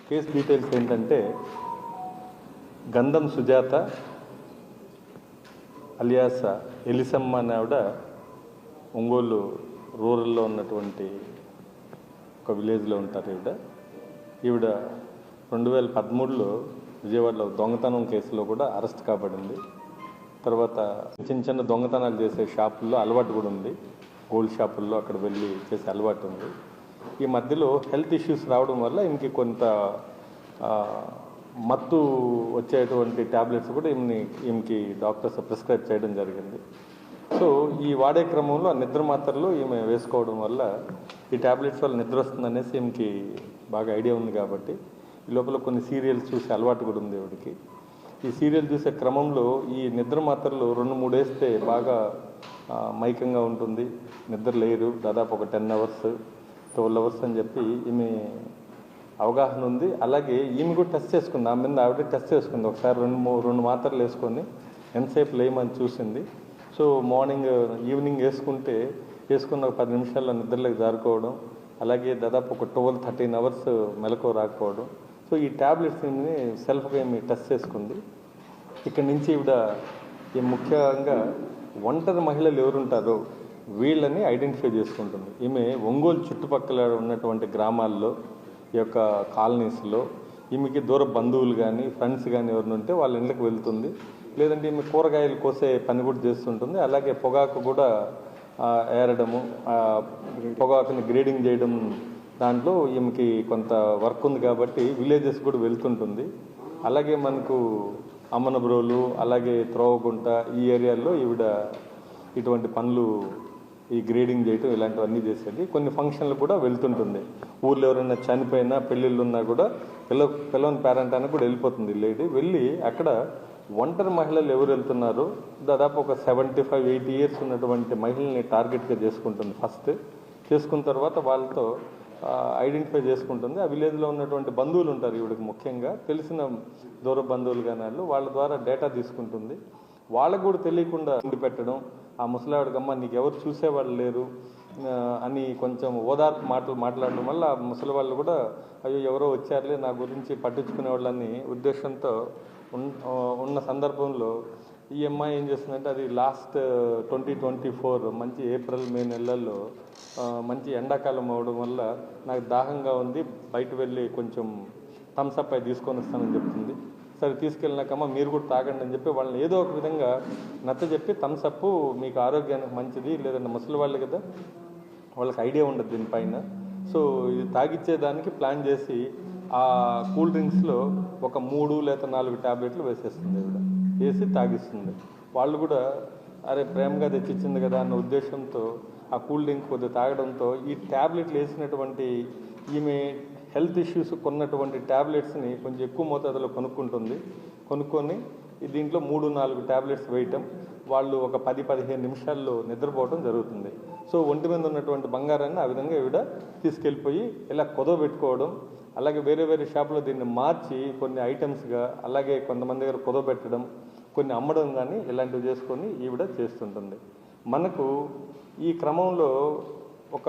Case details ఏంటంటే గంధం Sujatha alias Elisamma అనే ఆవిడ ఒంగోలు రూరల్లో ఉన్నటువంటి ఒక విలేజ్లో ఉంటారు. ఈవిడ 2013లో విజయవాడలో దొంగతనం కేసులో కూడా అరెస్ట్ కాబడింది. తర్వాత చిన్న చిన్న దొంగతనాలు చేసే షాపుల్లో అలవాటు కూడా ఉంది. గోల్డ్ షాపుల్లో అక్కడ వెళ్ళి చేసే అలవాటు ఉంది. ఈ మధ్యలో హెల్త్ ఇష్యూస్ రావడం వల్ల ఈమెకి కొంత మత్తు వచ్చేటువంటి ట్యాబ్లెట్స్ కూడా ఈమెకి డాక్టర్స్ ప్రిస్క్రైబ్ చేయడం జరిగింది. సో ఈ వాడే క్రమంలో నిద్ర మాత్రలు ఈమె వేసుకోవడం వల్ల ఈ ట్యాబ్లెట్స్ వల్ల నిద్ర వస్తుందనేసి ఈమెకి బాగా ఐడియా ఉంది. కాబట్టి ఈ లోపల కొన్ని సీరియల్స్ చూసే అలవాటు కూడా ఉంది ఈవిడికి. ఈ సీరియల్ చూసే క్రమంలో ఈ నిద్ర మాత్రలు 2-3 వేస్తే బాగా మైకంగా ఉంటుంది, నిద్ర లేరు, దాదాపు ఒక 10 అవర్స్ 12 అవర్స్ అని చెప్పి ఈమె అవగాహన ఉంది. అలాగే ఈమె కూడా టెస్ట్ చేసుకుంది, నా మీద ఆవిడ టెస్ట్ చేసుకుంది. ఒకసారి 2 మాత్రలు వేసుకొని ఎంతసేపు లేమని చూసింది. సో ఈవినింగ్ వేసుకున్న ఒక 10 నిమిషాల్లో నిద్రలోకి జారుకోవడం, అలాగే దాదాపు ఒక 12-13 అవర్స్ మెలకు రాకపోవడం. సో ఈ ట్యాబ్లెట్స్ని సెల్ఫ్గా ఏమి టెస్ట్ చేసుకుంది. ఇక్కడి నుంచి ఈవిడ ముఖ్యంగా ఒంటరి మహిళలు ఎవరుంటారో వీళ్ళని ఐడెంటిఫై చేసుకుంటుంది. ఈమె ఒంగోలు చుట్టుపక్కల ఉన్నటువంటి గ్రామాల్లో, ఈ యొక్క కాలనీస్లో ఈమెకి దూర బంధువులు కానీ ఫ్రెండ్స్ కానీ ఎవరిని ఉంటే వాళ్ళ ఇళ్ళకి వెళ్తుంది. లేదంటే ఈమె కూరగాయలు కోసే పని కూడా చేస్తుంటుంది. అలాగే పొగాకు కూడా ఏరడము, పొగాకుని గ్రేడింగ్ చేయడం, దాంట్లో ఈమెకి కొంత వర్క్ ఉంది కాబట్టి విలేజెస్ కూడా వెళ్తుంటుంది. అలాగే మనకు అమ్మనబ్రోలు, అలాగే త్రోవగుంట ఈ ఏరియాల్లో ఈవిడ ఇటువంటి పనులు, ఈ గ్రేడింగ్ చేయటం ఇలాంటివన్నీ చేసేది. కొన్ని ఫంక్షన్లు కూడా వెళ్తుంటుంది. ఊర్లో ఎవరైనా చనిపోయినా పెళ్ళిళ్ళు ఉన్నా కూడా పిల్లవని పేరెంట్ అని కూడా వెళ్ళిపోతుంది లేడీ. వెళ్ళి అక్కడ ఒంటరి మహిళలు ఎవరు వెళ్తున్నారో దాదాపు ఒక 75-80 ఇయర్స్ ఉన్నటువంటి మహిళల్ని టార్గెట్గా చేసుకుంటుంది. ఫస్ట్ చేసుకున్న తర్వాత వాళ్ళతో ఐడెంటిఫై చేసుకుంటుంది. ఆ విలేజ్లో ఉన్నటువంటి బంధువులు ఉంటారు ఈవిడికి, ముఖ్యంగా తెలిసిన దూర బంధువులు కానీ వాళ్ళ ద్వారా డేటా తీసుకుంటుంది. వాళ్ళకు కూడా తెలియకుండా ఉండి పెట్టడం, ఆ ముసలావిడకమ్మ నీకు ఎవరు చూసేవాళ్ళు లేరు అని కొంచెం ఓదార్పు మాట్లాడడం వల్ల ఆ ముసలి వాళ్ళు కూడా అయ్యో ఎవరో వచ్చారులే నా గురించి పట్టించుకునే వాళ్ళని ఉద్దేశంతో ఉన్న సందర్భంలో ఈ అమ్మాయి ఏం చేస్తుందంటే, అది లాస్ట్ 2024 మంచి ఏప్రిల్-మే నెలల్లో మంచి ఎండాకాలం అవడం వల్ల నాకు దాహంగా ఉంది, బయట వెళ్ళి కొంచెం థమ్స్అప్ అయి తీసుకొని వస్తానని చెప్తుంది. సరే తీసుకెళ్ళినాకమ్మ మీరు కూడా తాగండి అని చెప్పి వాళ్ళని ఏదో ఒక విధంగా నచ్చజెప్పి థమ్స్అప్ మీకు ఆరోగ్యానికి మంచిది, లేదంటే ముసలి వాళ్ళు కదా వాళ్ళకి ఐడియా ఉండదు దీనిపైన, సో ఇది తాగిచ్చేదానికి ప్లాన్ చేసి ఆ కూల్ డ్రింక్స్లో ఒక 3 లేదా 4 ట్యాబ్లెట్లు వేసేస్తుంది. వేసి తాగిస్తుంది. వాళ్ళు కూడా అరే ప్రేమగా తెచ్చిచ్చింది కదా అన్న ఉద్దేశంతో ఆ కూల్ డ్రింక్ కొద్దిగా తాగడంతో ఈ ట్యాబ్లెట్లు వేసినటువంటి ఈమె హెల్త్ ఇష్యూస్ కొన్నటువంటి ట్యాబ్లెట్స్ని కొంచెం ఎక్కువ మోతాదులో కొనుక్కొని దీంట్లో 3-4 ట్యాబ్లెట్స్ వేయటం, వాళ్ళు ఒక 10-15 నిమిషాల్లో నిద్రపోవడం జరుగుతుంది. సో ఒంటి మీద ఉన్నటువంటి బంగారాన్ని ఆ విధంగా ఈవిడ తీసుకెళ్ళిపోయి ఇలా కుదవబెట్టుకోవడం, అలాగే వేరే షాపులో దీన్ని మార్చి కొన్ని ఐటమ్స్గా, అలాగే కొంతమంది దగ్గర కుదవబెట్టడం, కొన్ని అమ్మడం కానీ ఇలాంటివి చేసుకొని ఈవిడ చేస్తుంటుంది. మనకు ఈ క్రమంలో ఒక